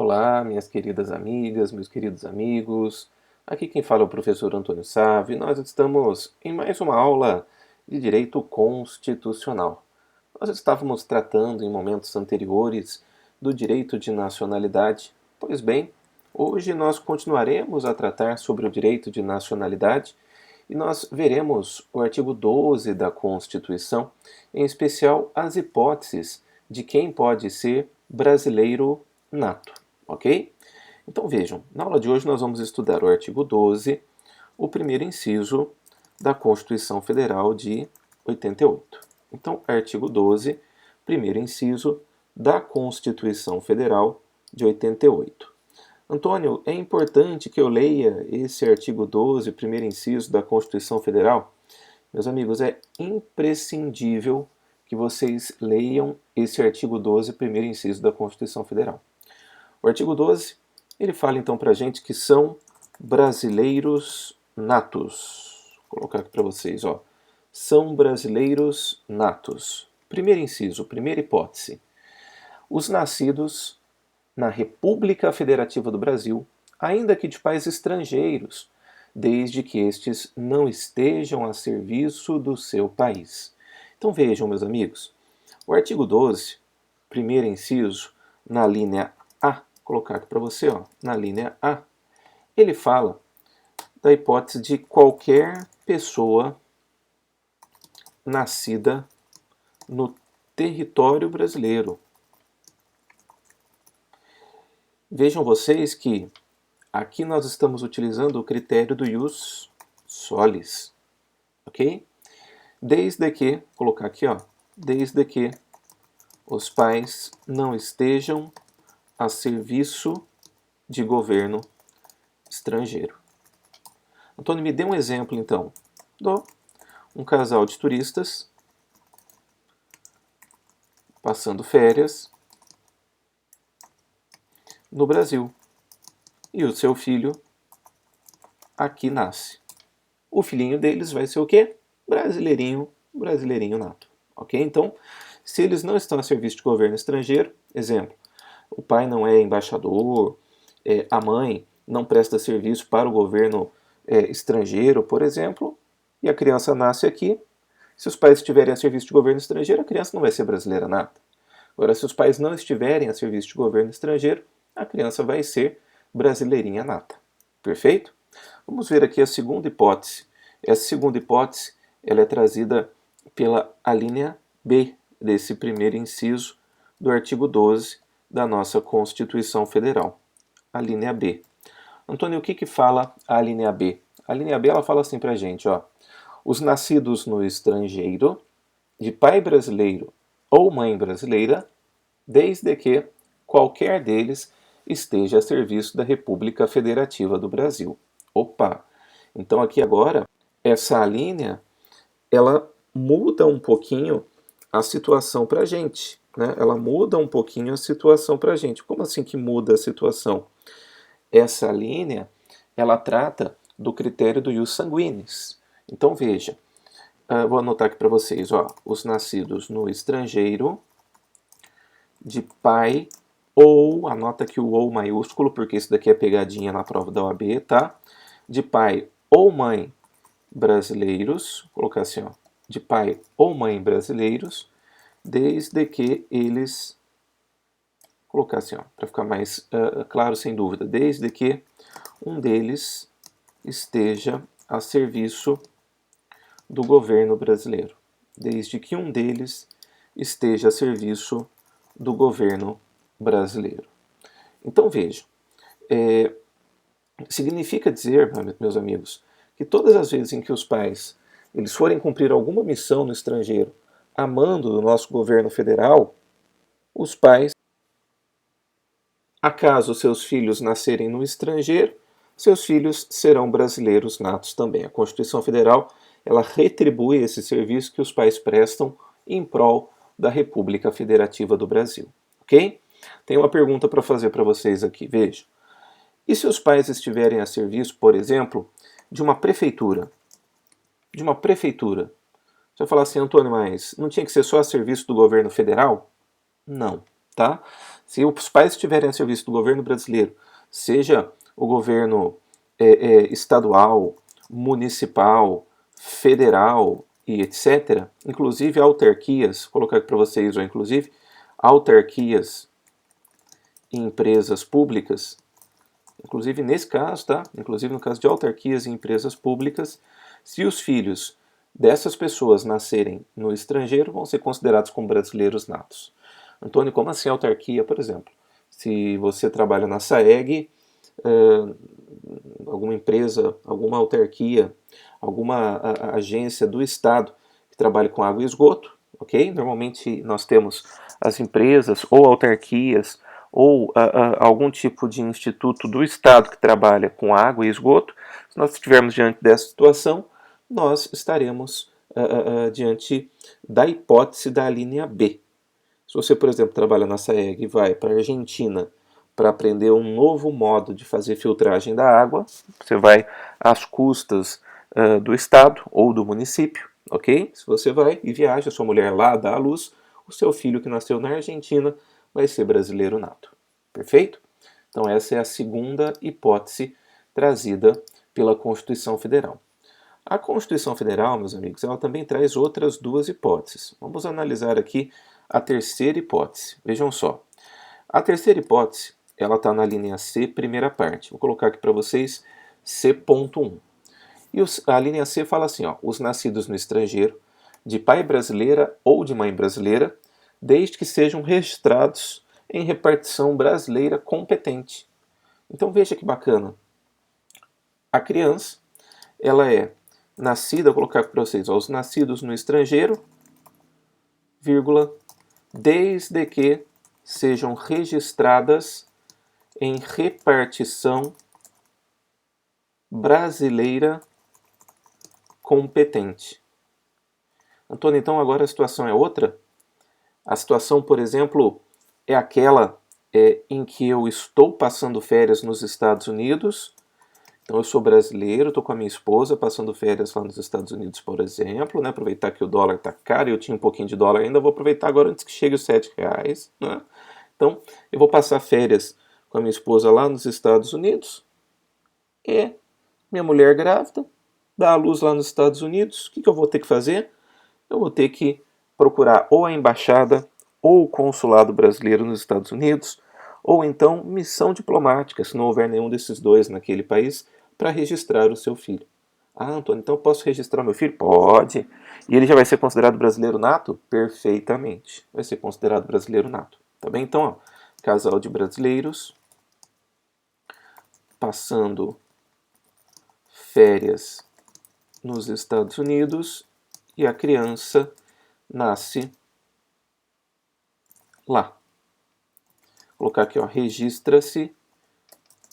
Olá, minhas queridas amigas, meus queridos amigos. Aqui quem fala é o professor Antônio Sávio e nós estamos em mais uma aula de Direito Constitucional. Nós estávamos tratando em momentos anteriores do direito de nacionalidade. Pois bem, hoje nós continuaremos a tratar sobre o direito de nacionalidade e nós veremos o artigo 12 da Constituição, em especial as hipóteses de quem pode ser brasileiro nato, ok? Então vejam, na aula de hoje nós vamos estudar o artigo 12, o primeiro inciso da Constituição Federal de 88. Então, artigo 12, primeiro inciso da Constituição Federal de 88. Antônio, é importante que eu leia esse artigo 12, primeiro inciso da Constituição Federal? Meus amigos, é imprescindível que vocês leiam esse artigo 12, primeiro inciso da Constituição Federal. O artigo 12, ele fala então para a gente que são brasileiros natos. Vou colocar aqui para vocês, ó. São brasileiros natos. Primeiro inciso, primeira hipótese. Os nascidos na República Federativa do Brasil, ainda que de pais estrangeiros, desde que estes não estejam a serviço do seu país. Então vejam, meus amigos, o artigo 12, primeiro inciso, na linha A, vou colocar aqui para você, ó, na linha A, ele fala da hipótese de qualquer pessoa nascida no território brasileiro. Vejam vocês que aqui nós estamos utilizando o critério do ius solis, ok? Desde que, vou colocar aqui, ó, desde que os pais não estejam a serviço de governo estrangeiro. Antônio, me dê um exemplo então. Dou. Um casal de turistas passando férias no Brasil. E o seu filho aqui nasce. O filhinho deles vai ser o quê? Brasileirinho nato. Ok? Então, se eles não estão a serviço de governo estrangeiro, exemplo, o pai não é embaixador, a mãe não presta serviço para o governo estrangeiro, por exemplo, e a criança nasce aqui, se os pais estiverem a serviço de governo estrangeiro, a criança não vai ser brasileira nata. Agora, se os pais não estiverem a serviço de governo estrangeiro, a criança vai ser brasileirinha nata. Perfeito? Vamos ver aqui a segunda hipótese. Essa segunda hipótese ela é trazida pela alínea B desse primeiro inciso do artigo 12 da nossa Constituição Federal. A linha B. Antônio, o que fala a linha B? A linha B ela fala assim pra gente, ó. Os nascidos no estrangeiro, de pai brasileiro ou mãe brasileira, desde que qualquer deles esteja a serviço da República Federativa do Brasil. Opa! Então aqui agora, essa linha, ela muda um pouquinho a situação pra gente, né? Ela muda um pouquinho a situação pra gente. Como assim que muda a situação? Essa linha, ela trata do critério do ius sanguinis. Então veja, vou anotar aqui para vocês, ó, os nascidos no estrangeiro, de pai ou, anota aqui o ou maiúsculo, porque isso daqui é pegadinha na prova da OAB, tá? De pai ou mãe brasileiros, vou colocar assim, ó, de pai ou mãe brasileiros, desde que eles, vou colocar assim, ó, para ficar mais claro, sem dúvida, desde que um deles esteja a serviço do governo brasileiro, desde que um deles esteja a serviço do governo brasileiro. Então vejam, significa dizer, meus amigos, que todas as vezes em que os pais eles forem cumprir alguma missão no estrangeiro, a mando do nosso governo federal, os pais, acaso seus filhos nascerem no estrangeiro, seus filhos serão brasileiros natos também. A Constituição Federal ela retribui esse serviço que os pais prestam em prol da República Federativa do Brasil. Ok? Tem uma pergunta para fazer para vocês aqui, veja. E se os pais estiverem a serviço, por exemplo, de uma prefeitura? De uma prefeitura. Você vai falar assim, Antônio, mas não tinha que ser só a serviço do governo federal? Não, tá? Se os pais estiverem a serviço do governo brasileiro, seja o governo estadual, municipal, federal e etc., inclusive autarquias, vou colocar aqui para vocês, inclusive autarquias e empresas públicas, inclusive nesse caso, tá? Inclusive no caso de autarquias e empresas públicas, se os filhos dessas pessoas nascerem no estrangeiro, vão ser considerados como brasileiros natos. Antônio, como assim autarquia, por exemplo? Se você trabalha na SAEG, alguma empresa, alguma autarquia, alguma agência do Estado que trabalha com água e esgoto, ok? Normalmente nós temos as empresas ou autarquias ou algum tipo de instituto do Estado que trabalha com água e esgoto. Se nós estivermos diante dessa situação, nós estaremos diante da hipótese da linha B. Se você, por exemplo, trabalha na SAEG e vai para a Argentina para aprender um novo modo de fazer filtragem da água, você vai às custas do estado ou do município, ok? Se você vai e viaja, sua mulher lá dá à luz, o seu filho que nasceu na Argentina vai ser brasileiro nato. Perfeito? Então essa é a segunda hipótese trazida pela Constituição Federal. A Constituição Federal, meus amigos, ela também traz outras duas hipóteses. Vamos analisar aqui a terceira hipótese. Vejam só. A terceira hipótese, ela está na linha C, primeira parte. Vou colocar aqui para vocês C.1. E a linha C fala assim, ó, os nascidos no estrangeiro, de pai brasileira ou de mãe brasileira, desde que sejam registrados em repartição brasileira competente. Então veja que bacana. A criança, ela é nascida, vou colocar para vocês, ó, os nascidos no estrangeiro, vírgula, desde que sejam registradas em repartição brasileira competente. Antônio, então agora a situação é outra? A situação, por exemplo, é aquela em que eu estou passando férias nos Estados Unidos. Então eu sou brasileiro, estou com a minha esposa passando férias lá nos Estados Unidos, por exemplo, né? Aproveitar que o dólar está caro e eu tinha um pouquinho de dólar ainda, vou aproveitar agora antes que chegue os R$7, né? Então eu vou passar férias com a minha esposa lá nos Estados Unidos e minha mulher grávida dá à luz lá nos Estados Unidos. O que eu vou ter que fazer? Eu vou ter que procurar ou a embaixada ou o consulado brasileiro nos Estados Unidos, ou então missão diplomática, se não houver nenhum desses dois naquele país, para registrar o seu filho. Ah, Antônio, então eu posso registrar meu filho? Pode. E ele já vai ser considerado brasileiro nato? Perfeitamente. Vai ser considerado brasileiro nato. Tá bem? Então, ó, casal de brasileiros passando férias nos Estados Unidos e a criança nasce lá. Vou colocar aqui, ó, registra-se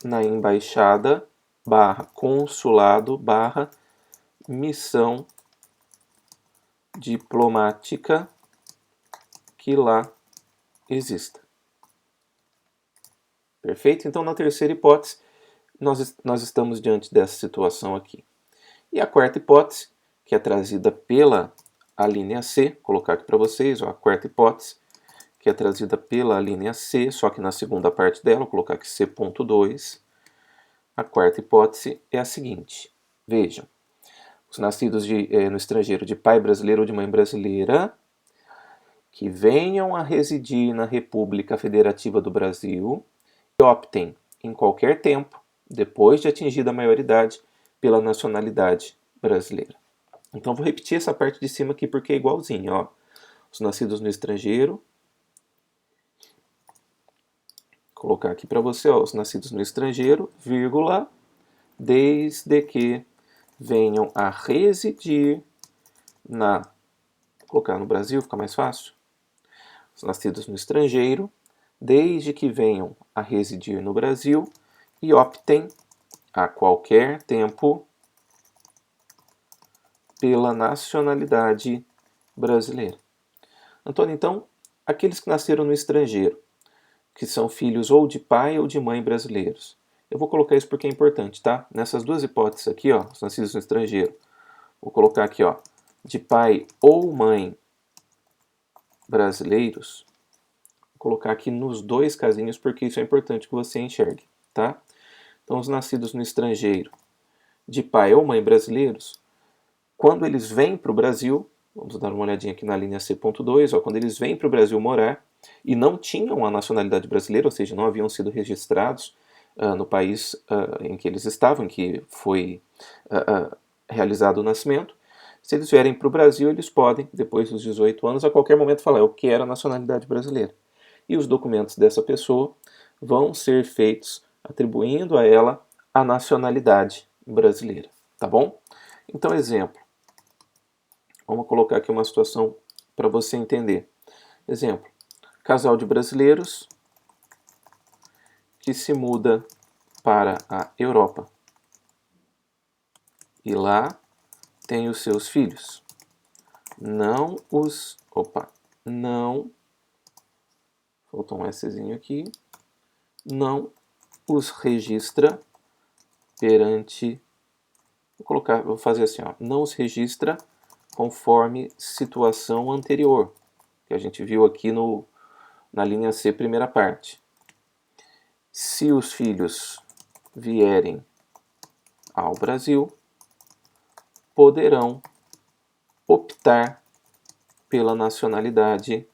na embaixada / consulado / missão diplomática que lá exista. Perfeito? Então, na terceira hipótese, nós estamos diante dessa situação aqui. E a quarta hipótese, que é trazida pela a linha C, vou colocar aqui para vocês, ó, a quarta hipótese, que é trazida pela linha C, só que na segunda parte dela, vou colocar aqui C.2. A quarta hipótese é a seguinte, vejam, os nascidos no estrangeiro de pai brasileiro ou de mãe brasileira, que venham a residir na República Federativa do Brasil e optem em qualquer tempo, depois de atingida a maioridade, pela nacionalidade brasileira. Então vou repetir essa parte de cima aqui porque é igualzinho, ó. Os nascidos no estrangeiro, colocar aqui para você, ó, os nascidos no estrangeiro, vírgula, desde que venham a residir vou colocar no Brasil, fica mais fácil. Os nascidos no estrangeiro, desde que venham a residir no Brasil e optem a qualquer tempo pela nacionalidade brasileira. Antônio, então, aqueles que nasceram no estrangeiro, que são filhos ou de pai ou de mãe brasileiros. Eu vou colocar isso porque é importante, tá? Nessas duas hipóteses aqui, ó, os nascidos no estrangeiro, vou colocar aqui, ó, de pai ou mãe brasileiros, colocar aqui nos dois casinhos, porque isso é importante que você enxergue, tá? Então, os nascidos no estrangeiro, de pai ou mãe brasileiros, quando eles vêm para o Brasil, vamos dar uma olhadinha aqui na linha C.2, quando eles vêm para o Brasil morar e não tinham a nacionalidade brasileira, ou seja, não haviam sido registrados no país em que eles estavam, em que foi realizado o nascimento, se eles vierem para o Brasil, eles podem, depois dos 18 anos, a qualquer momento falar: eu quero a nacionalidade brasileira. E os documentos dessa pessoa vão ser feitos atribuindo a ela a nacionalidade brasileira, tá bom? Então, exemplo. Vamos colocar aqui uma situação para você entender. Exemplo, casal de brasileiros que se muda para a Europa. E lá tem os seus filhos. Não faltou um Szinho aqui. Não os registra perante, vou fazer assim, não os registra conforme situação anterior, que a gente viu aqui na linha C, primeira parte. Se os filhos vierem ao Brasil, poderão optar pela nacionalidade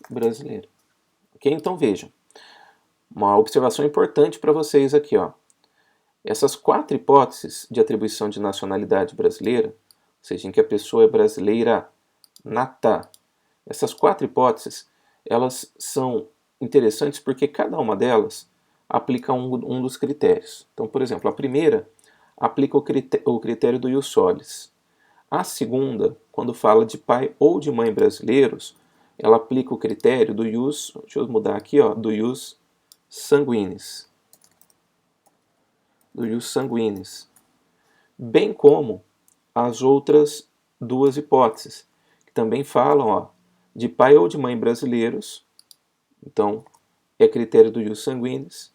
brasileira. Ok? Então vejam, uma observação importante para vocês aqui, Essas 4 hipóteses de atribuição de nacionalidade brasileira, ou seja, em que a pessoa é brasileira nata, essas 4 hipóteses, elas são interessantes porque cada uma delas aplica um dos critérios. Então, por exemplo, a primeira aplica o critério do ius solis. A segunda, quando fala de pai ou de mãe brasileiros, ela aplica o critério do ius, deixa eu mudar aqui, do ius sanguinis. Do ius sanguinis. Bem como as outras 2 hipóteses, que também falam de pai ou de mãe brasileiros, então é critério do ius sanguinis,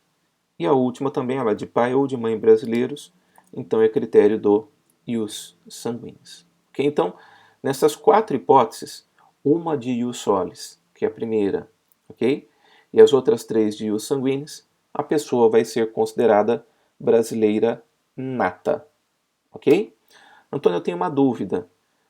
e a última também ela é de pai ou de mãe brasileiros, então é critério do ius sanguinis. Okay? Então, nessas 4 hipóteses, uma de ius solis, que é a primeira, ok? E as outras 3 de ius sanguinis, a pessoa vai ser considerada brasileira nata, ok? Antônio, eu tenho uma dúvida.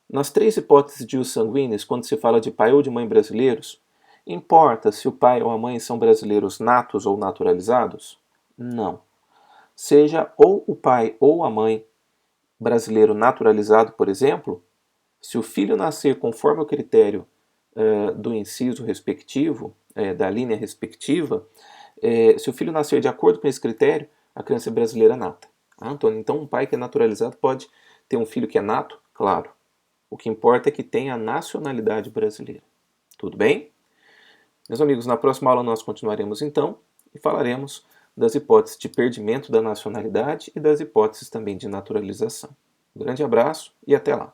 Nas 3 hipóteses de ius sanguinis, quando se fala de pai ou de mãe brasileiros, importa se o pai ou a mãe são brasileiros natos ou naturalizados? Não. Seja ou o pai ou a mãe brasileiro naturalizado, por exemplo, se o filho nascer conforme o critério do inciso respectivo, da linha respectiva, se o filho nascer de acordo com esse critério, a criança é brasileira nata. Antônio, então um pai que é naturalizado pode ter um filho que é nato? Claro. O que importa é que tenha a nacionalidade brasileira. Tudo bem? Meus amigos, na próxima aula nós continuaremos então e falaremos das hipóteses de perdimento da nacionalidade e das hipóteses também de naturalização. Um grande abraço e até lá!